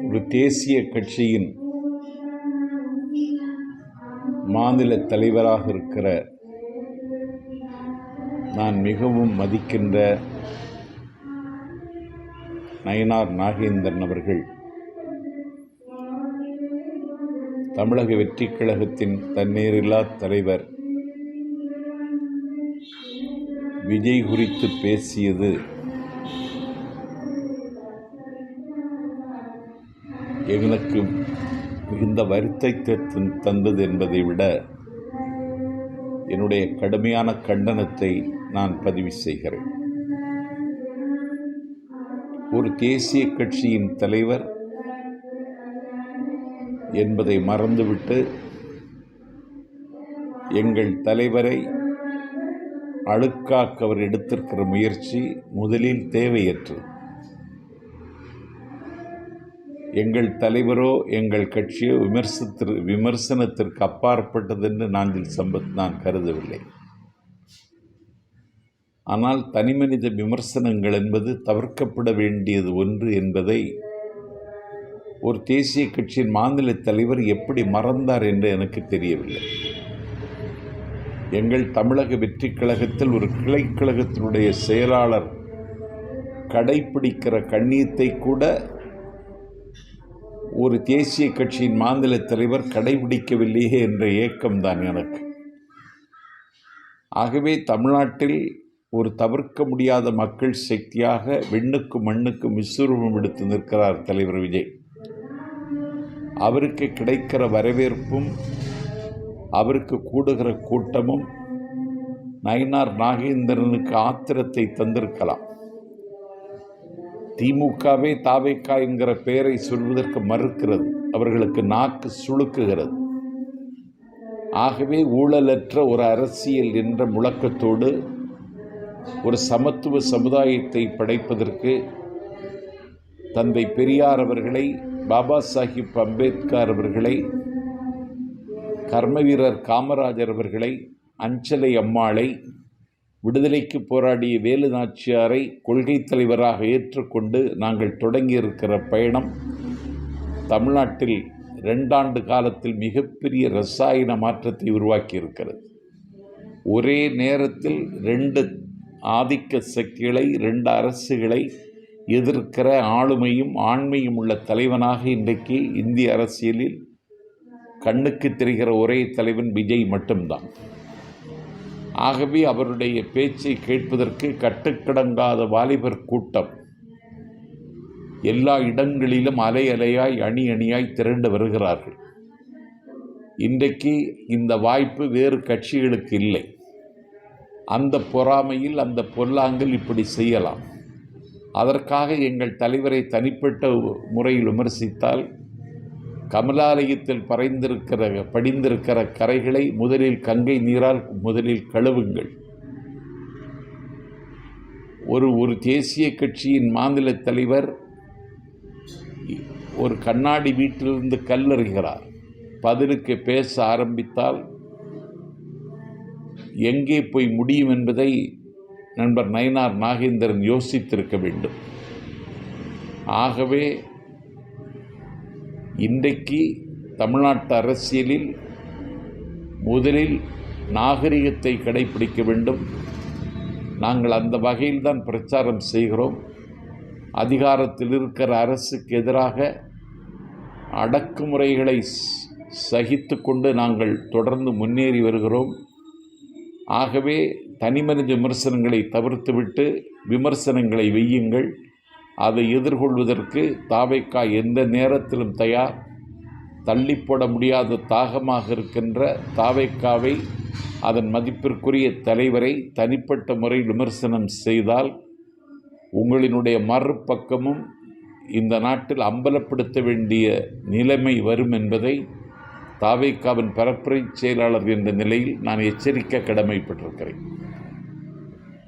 ஒரு தேசிய கட்சியின் மாநில தலைவராக இருக்கிற நான் மிகவும் மதிக்கின்ற நயினார் நாகேந்திரன் அவர்கள் தமிழக வெற்றிக் கழகத்தின் தன்னிகரில்லா தலைவர் விஜய் குறித்து பேசியது எனக்கு மிகுந்த வருத்தத்தை தந்தது என்பதை விட என்னுடைய கடுமையான கண்டனத்தை நான் பதிவு செய்கிறேன். ஒரு தேசிய கட்சியின் தலைவர் என்பதை மறந்துவிட்டு எங்கள் தலைவரை அழுக்காக்க அவர் எடுத்திருக்கிற முயற்சி முதலில் தேவையற்றது. எங்கள் தலைவரோ எங்கள் கட்சியோ விமர்சனத்திற்கு அப்பாற்பட்டதென்று நான் கருதவில்லை. ஆனால் தனிமனித விமர்சனங்கள் என்பது தவிர்க்கப்பட வேண்டியது ஒன்று என்பதை ஒரு தேசிய கட்சியின் மாநில தலைவர் எப்படி மறந்தார் என்று எனக்கு தெரியவில்லை. எங்கள் தமிழக வெற்றிக் கழகத்தில் ஒரு கிளைக்கழகத்தினுடைய செயலாளர் கடைப்பிடிக்கிற கண்ணியத்தை கூட ஒரு தேசிய கட்சியின் மாநில தலைவர் கடைபிடிக்கவில்லையே என்ற ஏக்கம்தான் எனக்கு. ஆகவே தமிழ்நாட்டில் ஒரு தவிர்க்க முடியாத மக்கள் சக்தியாக விண்ணுக்கும் மண்ணுக்கும் விஸ்வரூபம் எடுத்து நிற்கிறார் தலைவர் விஜய். அவருக்கு கிடைக்கிற வரவேற்பும் அவருக்கு கூடுகிற கூட்டமும் நயினார் நாகேந்திரனுக்கு ஆத்திரத்தை தந்திருக்கலாம். திமுகவே தாவேக்கா என்கிற பெயரை சொல்வதற்கு மறுக்கிறது, அவர்களுக்கு நாக்கு சுளுக்குகிறது. ஆகவே ஊழலற்ற ஒரு அரசியல் என்ற முழக்கத்தோடு ஒரு சமத்துவ சமுதாயத்தை படைப்பதற்கு தந்தை பெரியார் அவர்களை, பாபா சாஹிப் அம்பேத்கர் அவர்களை, கர்மவீரர் காமராஜர் அவர்களை, அஞ்சலை அம்மாளை, விடுதலைக்கு போராடிய வேலு நாச்சியாரை கொள்கை தலைவராக ஏற்றுக்கொண்டு நாங்கள் தொடங்கியிருக்கிற பயணம் தமிழ்நாட்டில் 2 ஆண்டு காலத்தில் மிகப்பெரிய ரசாயன மாற்றத்தை உருவாக்கியிருக்கிறது. ஒரே நேரத்தில் 2 ஆதிக்க சக்திகளை, 2 அரசுகளை எதிர்க்கிற ஆளுமையும் ஆண்மையும் உள்ள தலைவனாக இன்றைக்கு இந்திய அரசியலில் கண்ணுக்கு தெரிகிற ஒரே தலைவன் விஜய் மட்டும்தான். ஆகவே அவருடைய பேச்சை கேட்பதற்கு கட்டுக்கடங்காத வாலிபர் கூட்டம் எல்லா இடங்களிலும் அலை அலையாய் அணி அணியாய் திரண்டு வருகிறார்கள். இன்றைக்கு இந்த வாய்ப்பு வேறு கட்சிகளுக்கு இல்லை. அந்த பொறாமையில், அந்த பொல்லாங்கில் இப்படி செய்யலாம். அதற்காக எங்கள் தலைவரை தனிப்பட்ட முறையில் விமர்சித்தால் கமலாலயத்தில் படிந்திருக்கிற கரைகளை முதலில் கங்கை நீரால் முதலில் கழுவுங்கள். ஒரு தேசிய கட்சியின் மாநில தலைவர் ஒரு கண்ணாடி வீட்டிலிருந்து கல்லெறிகிறார். பதிலுக்கு பேச ஆரம்பித்தால் எங்கே போய் முடியும் என்பதை நண்பர் நயினார் நாகேந்திரன் யோசித்திருக்க வேண்டும். ஆகவே இன்றைக்கு தமிழ்நாட்டு அரசியலில் முதலில் நாகரிகத்தை கடைபிடிக்க வேண்டும். நாங்கள் அந்த வகையில் தான் பிரச்சாரம் செய்கிறோம். அதிகாரத்தில் இருக்கிற அரசுக்கு எதிராக அடக்குமுறைகளை சகித்து கொண்டு நாங்கள் தொடர்ந்து முன்னேறி வருகிறோம். ஆகவே தனிமனித விமர்சனங்களை தவிர்த்துவிட்டு விமர்சனங்களை வையுங்கள். அதை எதிர்கொள்வதற்கு தாவேக்கா எந்த நேரத்திலும் தயார். தள்ளிப்போட முடியாத தாகமாக இருக்கின்ற தாவேக்காவை, அதன் மதிப்பிற்குரிய தலைவரை தனிப்பட்ட முறையில் விமர்சனம் செய்தால் உங்களினுடைய மறுபக்கமும் இந்த நாட்டில் அம்பலப்படுத்த வேண்டிய நிலைமை வரும் என்பதை தாவேக்காவின் பரப்புரை செயலாளர் என்ற நிலையில் நான் எச்சரிக்க கடமைப்பட்டிருக்கிறேன்.